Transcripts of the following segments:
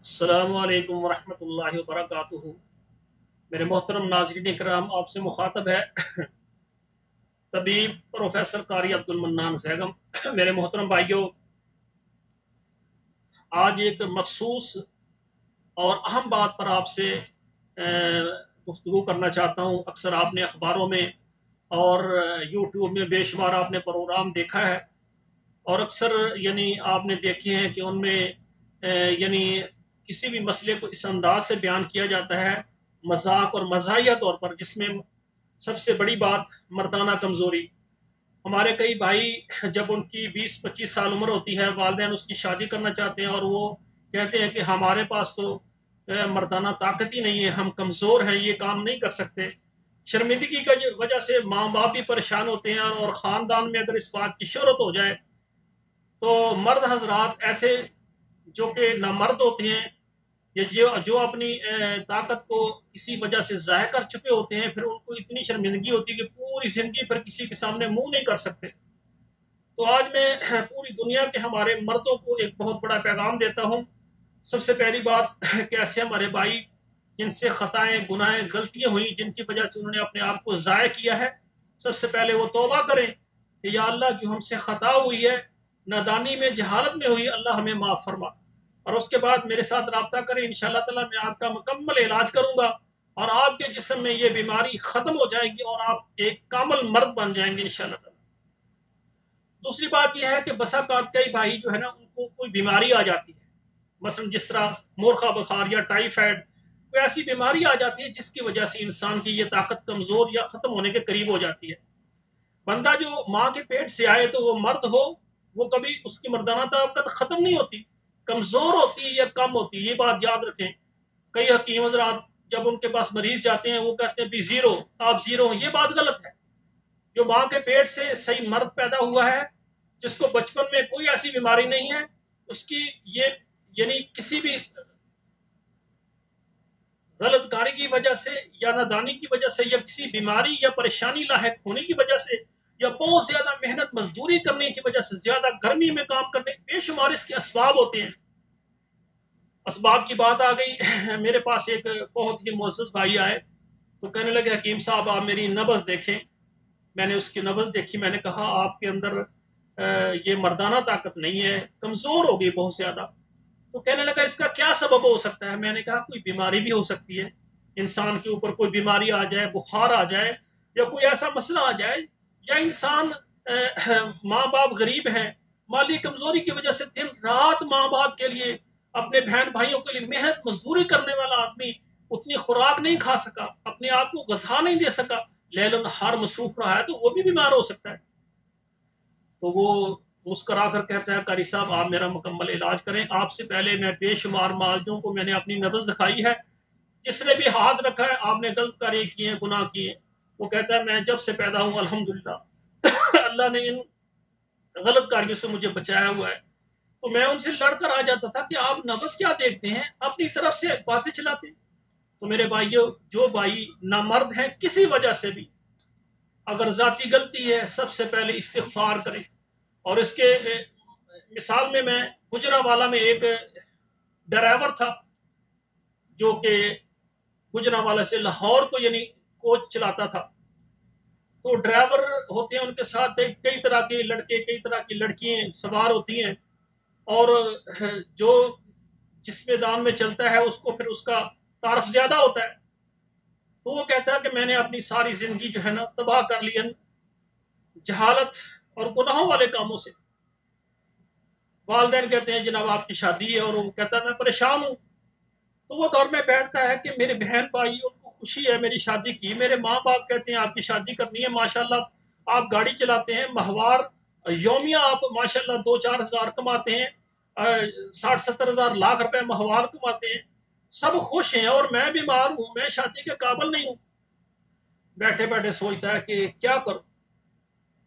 अस्सलामु अलैकुम वरहमतुल्लाहि वबरकातुहू। मेरे मोहतरम नाज़रीन इकराम, आपसे मुखातब है तबीब प्रोफेसर कारी अब्दुल मन्नान सैगम। मेरे मोहतरम भाइयों, आज एक मखसूस और अहम बात पर आपसे गुफ्तगू करना चाहता हूँ। अक्सर आपने अखबारों में और यूट्यूब में बेशुमार आपने प्रोग्राम देखा है, और अक्सर यानी आपने देखे हैं कि उनमें यानी किसी भी मसले को इस अंदाज से बयान किया जाता है, मजाक और मजाहिया तौर पर, जिसमें सबसे बड़ी बात मर्दाना कमज़ोरी। हमारे कई भाई, जब उनकी 20-25 साल उम्र होती है, वालिदैन उसकी शादी करना चाहते हैं और वो कहते हैं कि हमारे पास तो मर्दाना ताकत ही नहीं है, हम कमज़ोर हैं, ये काम नहीं कर सकते। शर्मिंदगी की वजह से माँ बाप भी परेशान होते हैं, और ख़ानदान में अगर इस बात की शोहरत हो जाए तो मर्द हजरात ऐसे जो कि नामर्द होते हैं, या जो अपनी ताकत को इसी वजह से ज़ाया कर चुके होते हैं, फिर उनको इतनी शर्मिंदगी होती है कि पूरी ज़िंदगी पर किसी के सामने मुंह नहीं कर सकते। तो आज मैं पूरी दुनिया के हमारे मर्दों को एक बहुत बड़ा पैगाम देता हूँ। सबसे पहली बात कि ऐसे हमारे भाई जिनसे खताएं, गुनाहें, गलतियां हुई, जिनकी वजह से उन्होंने अपने आप को ज़ाया किया है, सबसे पहले वो तौबा करें कि या अल्लाह, जो हमसे खता हुई है, नादानी में, जहालत में हुई, अल्लाह हमें माफ़ फरमा। और उसके बाद मेरे साथ रब्ता करें, इंशाअल्लाह ताला मैं आपका मुकम्मल इलाज करूंगा, और आपके जिस्म में ये बीमारी ख़त्म हो जाएगी और आप एक कामल मर्द बन जाएंगे इंशाअल्लाह ताला। दूसरी बात यह है कि बसा कई भाई जो है ना, उनको कोई बीमारी आ जाती है, मसलन जिस तरह मोरखा बुखार या टाइफाइड, कोई ऐसी बीमारी आ जाती है जिसकी वजह से इंसान की ये ताकत कमजोर या खत्म होने के करीब हो जाती है। बंदा जो माँ के पेट से आए तो वो मर्द हो, वो कभी उसकी मर्दाना ताकत खत्म नहीं होती, कमजोर होती है या कम होती है, ये बात याद रखें। कई हकीम हजरात जब उनके पास मरीज जाते हैं, वो कहते हैं भी जीरो, आप जीरो हो, ये बात गलत है। जो माँ के पेट से सही मर्द पैदा हुआ है, जिसको बचपन में कोई ऐसी बीमारी नहीं है, उसकी ये यानी किसी भी गलत कार्य की वजह से या नादानी की वजह से या किसी बीमारी या परेशानी लायक होने की वजह से या बहुत ज्यादा मेहनत मजदूरी करने की वजह से, ज्यादा गर्मी में काम करने, बेशुमार इसके असबाब होते हैं। असबाब की बात आ गई, मेरे पास एक बहुत ही मोअज़्ज़ज़ भाई आए, तो कहने लगे हकीम साहब आप मेरी नब्ज़ देखें। मैंने उसकी नब्ज़ देखी, मैंने कहा आपके अंदर ये मर्दाना ताकत नहीं है, कमज़ोर हो गई बहुत ज़्यादा। तो कहने लगा इसका क्या सबब हो सकता है। मैंने कहा कोई बीमारी भी हो सकती है, इंसान के ऊपर कोई बीमारी आ जाए, बुखार आ जाए, या कोई ऐसा मसला आ जाए, या इंसान माँ बाप गरीब हैं, माली कमजोरी की वजह से दिन रात माँ बाप के लिए, अपने बहन भाइयों के लिए मेहनत मजदूरी करने वाला आदमी उतनी खुराक नहीं खा सका, अपने आप को गज़ा नहीं दे सका, लैल नहार मसरूफ रहा है, तो वो भी बीमार हो सकता है। तो वो मुस्करा कर कहता है कारी साहब आप मेरा मुकम्मल इलाज करें, आपसे पहले मैं बेशुमार मालजों को मैंने अपनी नब्ज दिखाई है, जिसने भी हाथ रखा है आपने गलत कार्य किए हैं, गुनाह किए हैं। वो कहता है मैं जब से पैदा हूं अल्हम्दुलिल्लाह अल्लाह ने इन गलत कार्यों से मुझे बचाया हुआ है। तो मैं उनसे लड़कर आ जाता था कि आप नब्ज क्या देखते हैं, अपनी तरफ से बातें चलाते हैं। तो मेरे भाइयों, जो भाई नामर्द हैं किसी वजह से भी, अगर जाती गलती है, सबसे पहले इस्तिगफार करें। और इसके मिसाल में मैं गुजरावाला में एक ड्राइवर था, जो कि गुजरावाला से लाहौर को यानी कोच चलाता था। तो ड्राइवर होते हैं, उनके साथ कई तरह के लड़के, कई तरह की लड़कियां सवार होती हैं, और जो जिस मैदान में चलता है उसको फिर उसका तारफ ज्यादा होता है। तो वो कहता है कि मैंने अपनी सारी जिंदगी जो है ना तबाह कर ली है जहालत और गुनाहों वाले कामों से। वालदैन कहते हैं जनाब आपकी शादी है, और वो कहता है मैं परेशान हूँ। तो वो घर में बैठता है कि मेरे बहन भाई उनको खुशी है मेरी शादी की, मेरे माँ बाप कहते हैं आपकी शादी करनी है, माशाल्लाह आप गाड़ी चलाते हैं, महवार योमिया आप माशाल्लाह 2-4 हज़ार कमाते हैं, 60-70 हज़ार लाख रुपए महवार कमाते हैं, सब खुश हैं, और मैं बीमार हूँ, मैं शादी के काबिल नहीं हूँ। बैठे बैठे सोचता है कि क्या करूं।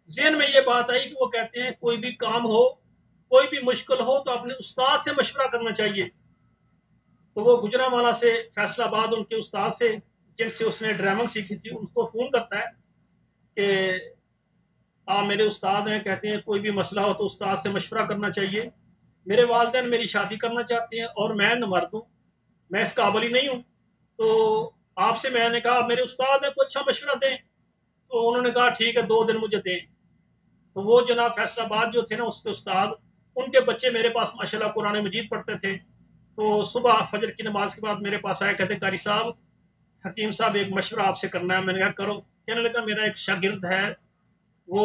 जेहन में ये बात आई कि वो कहते हैं कोई भी काम हो, कोई भी मुश्किल हो, तो अपने उस्ताद से मशवरा करना चाहिए। तो वो गुजरांवाला से फैसलाबाद उनके उस्ताद से, जिनसे उसने ड्राइविंग सीखी थी, उनको फोन करता है कि आप मेरे उस्ताद हैं, कहते हैं कोई भी मसला हो तो उस्ताद से मशवरा करना चाहिए। میرے والدین میری شادی کرنا چاہتے ہیں اور میں نہ مرد ہوں، میں اس قابل ہی نہیں ہوں، تو آپ سے میں نے کہا میرے استاد ہیں کوئی اچھا مشورہ دیں، تو انہوں نے کہا ٹھیک ہے 2 دن مجھے دیں۔ تو وہ جناب فیصل آباد جو تھے نا اس کے استاد، ان کے بچے میرے پاس ماشاءاللہ قرآن مجید پڑھتے تھے، تو صبح فجر کی نماز کے بعد میرے پاس آیا، کہتے قاری صاحب حکیم صاحب ایک مشورہ آپ سے کرنا ہے۔ میں نے کہا کرو۔ کہنے لگا میرا ایک شاگرد ہے، وہ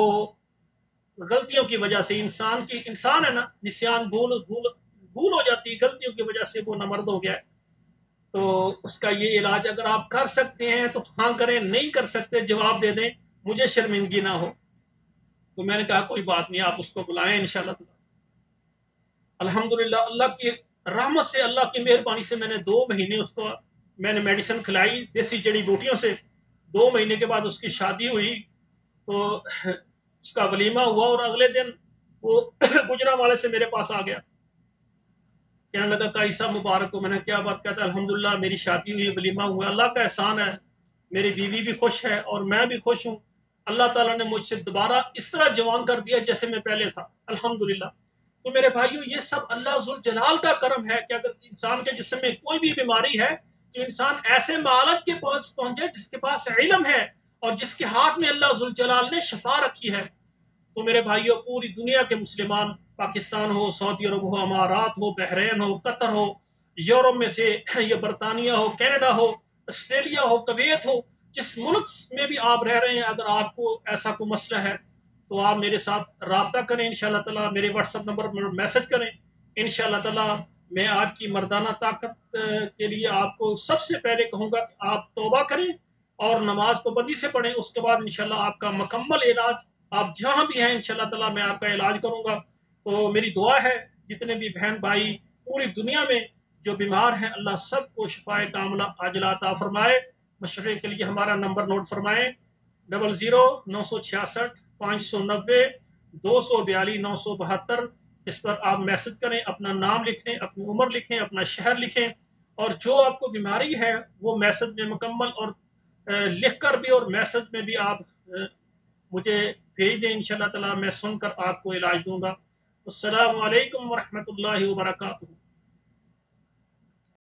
غلطیوں کی وجہ سے انسان ہے نا، نسیان بھول ہو جاتی ہے، غلطیوں کی وجہ سے وہ نامرد ہو گیا ہے، تو اس کا یہ علاج اگر آپ کر سکتے ہیں تو ہاں کریں، نہیں کر سکتے جواب دے دیں، مجھے شرمندگی نہ ہو۔ تو میں نے کہا کوئی بات نہیں، آپ اس کو بلائیں انشاءاللہ۔ الحمدللہ اللہ کی رحمت سے، اللہ کی مہربانی سے میں نے 2 مہینے اس کو میں نے میڈیسن کھلائی دیسی جڑی بوٹیوں سے، 2 مہینے کے بعد اس کی شادی ہوئی، تو اس کا ولیمہ ہوا اور اگلے دن وہ گجرانوالے سے میرے پاس آ گیا، کہنے لگا قاری صاحب مبارک ہو۔ میں نے کیا بات؟ کہتا ہے الحمدللہ میری شادی ہوئی، ولیمہ ہوا، اللہ کا احسان ہے، میری بیوی بھی خوش ہے اور میں بھی خوش ہوں، اللہ تعالیٰ نے مجھ سے دوبارہ اس طرح جوان کر دیا جیسے میں پہلے تھا، الحمدللہ۔ تو میرے بھائیو یہ سب اللہ ذوالجلال کا کرم ہے کہ اگر انسان کے جسم میں کوئی بھی بیماری ہے تو انسان ایسے معالج کے پاس پہنچے جس کے پاس علم ہے اور جس کے ہاتھ میں اللہ ذوالجلال نے شفا رکھی ہے۔ تو میرے بھائیوں پوری دنیا کے مسلمان، پاکستان ہو، سعودی عرب ہو، امارات ہو، بحرین ہو، قطر ہو، یورپ میں سے یہ برطانیہ ہو، کینیڈا ہو، آسٹریلیا ہو، کویت ہو، جس ملک میں بھی آپ رہ رہے ہیں، اگر آپ کو ایسا کوئی مسئلہ ہے تو آپ میرے ساتھ رابطہ کریں انشاءاللہ تعالیٰ، میرے واٹس ایپ نمبر پر میسج کریں انشاءاللہ تعالیٰ۔ میں آپ کی مردانہ طاقت کے لیے آپ کو سب سے پہلے کہوں گا کہ آپ توبہ کریں اور نماز پابندی سے پڑھیں، اس کے بعد انشاءاللہ آپ کا مکمل علاج، آپ جہاں بھی ہیں انشاءاللہ تعالیٰ میں آپ کا علاج کروں گا۔ تو میری دعا ہے جتنے بھی بہن بھائی پوری دنیا میں جو بیمار ہیں اللہ سب کو شفائے کاملہ عاجلہ عطا فرمائے۔ مشورے کے لیے ہمارا نمبر نوٹ فرمائیں: 00 966 590 242 972۔ اس پر آپ میسج کریں، اپنا نام لکھیں، اپنی عمر لکھیں، اپنا شہر لکھیں، اور جو آپ کو بیماری ہے وہ میسج میں مکمل اور لکھ کر بھی اور میسج میں بھی آپ مجھے بھیج دیں انشاءاللہ تعالیٰ، میں سن کر آپ کو علاج دوں گا۔ السلام علیکم ورحمۃ اللہ وبرکاتہ۔